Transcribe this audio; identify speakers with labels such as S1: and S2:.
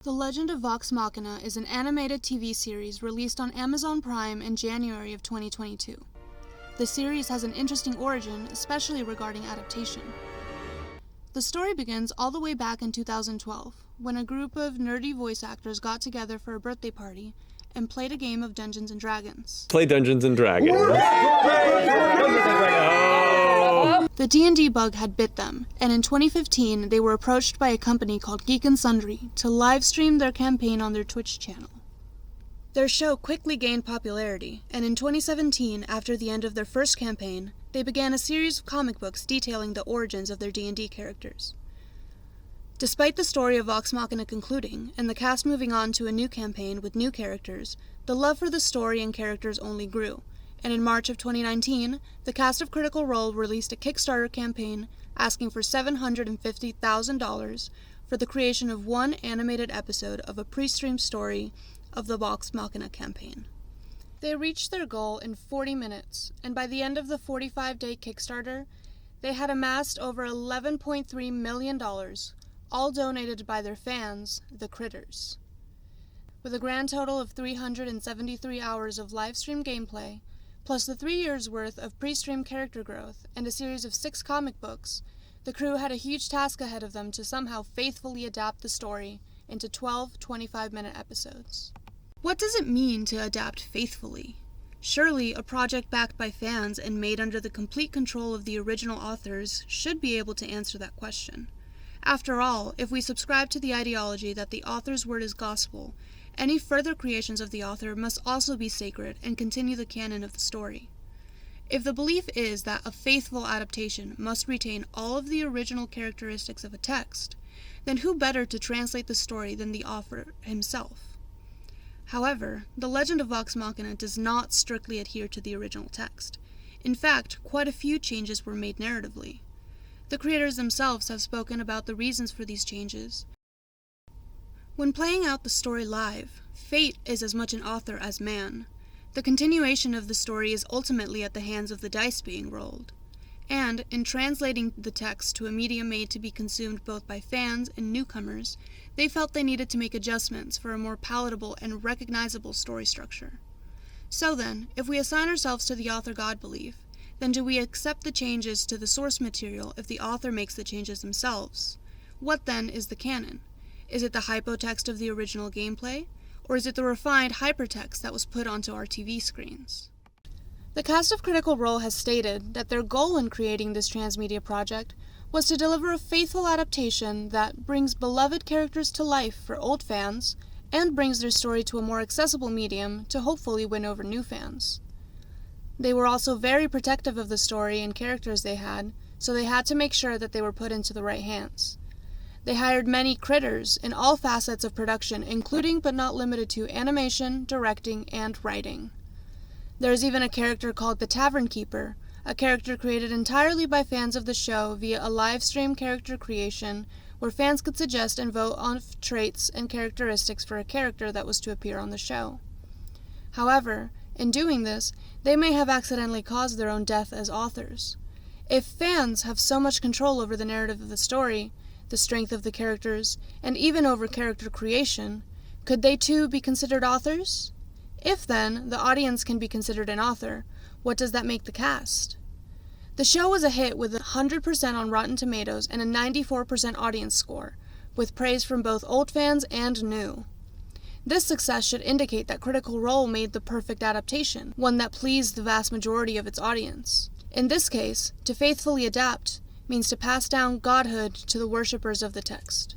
S1: The Legend of Vox Machina is an animated TV series released on Amazon Prime in January of 2022. The series has an interesting origin, especially regarding adaptation. The story begins all the way back in 2012, when a group of nerdy voice actors got together for a birthday party and played a game of Dungeons & Dragons.
S2: Play Dungeons & Dragons.
S1: The D&D bug had bit them, and in 2015 they were approached by a company called Geek & Sundry to livestream their campaign on their Twitch channel. Their show quickly gained popularity, and in 2017, after the end of their first campaign, they began a series of comic books detailing the origins of their D&D characters. Despite the story of Vox Machina concluding, and the cast moving on to a new campaign with new characters, the love for the story and characters only grew, and in March of 2019, the cast of Critical Role released a Kickstarter campaign asking for $750,000 for the creation of one animated episode of a pre-streamed story of the Vox Machina campaign. They reached their goal in 40 minutes, and by the end of the 45-day Kickstarter, they had amassed over $11.3 million, all donated by their fans, the Critters. With a grand total of 373 hours of live-stream gameplay, plus the 3 years' worth of pre-stream character growth and a series of 6 comic books, the crew had a huge task ahead of them to somehow faithfully adapt the story into 12 25-minute episodes. What does it mean to adapt faithfully? Surely a project backed by fans and made under the complete control of the original authors should be able to answer that question. After all, if we subscribe to the ideology that the author's word is gospel, any further creations of the author must also be sacred and continue the canon of the story. If the belief is that a faithful adaptation must retain all of the original characteristics of a text, then who better to translate the story than the author himself? However, The Legend of Vox Machina does not strictly adhere to the original text. In fact, quite a few changes were made narratively. The creators themselves have spoken about the reasons for these changes. When playing out the story live, fate is as much an author as man. The continuation of the story is ultimately at the hands of the dice being rolled. And, in translating the text to a medium made to be consumed both by fans and newcomers, they felt they needed to make adjustments for a more palatable and recognizable story structure. So then, if we assign ourselves to the author-God belief, then do we accept the changes to the source material if the author makes the changes themselves? What then is the canon? Is it the hypotext of the original gameplay, or is it the refined hypertext that was put onto our TV screens? The cast of Critical Role has stated that their goal in creating this transmedia project was to deliver a faithful adaptation that brings beloved characters to life for old fans and brings their story to a more accessible medium to hopefully win over new fans. They were also very protective of the story and characters they had, so they had to make sure that they were put into the right hands. They hired many critters in all facets of production, including but not limited to animation, directing, and writing. There is even a character called the Tavern Keeper, a character created entirely by fans of the show via a live stream character creation where fans could suggest and vote on traits and characteristics for a character that was to appear on the show. However, in doing this, they may have accidentally caused their own death as authors. If fans have so much control over the narrative of the story, the strength of the characters, and even over character creation, could they too be considered authors? If then, the audience can be considered an author, what does that make the cast? The show was a hit with 100% on Rotten Tomatoes and a 94% audience score, with praise from both old fans and new. This success should indicate that Critical Role made the perfect adaptation, one that pleased the vast majority of its audience. In this case, to faithfully adapt means to pass down godhood to the worshippers of the text.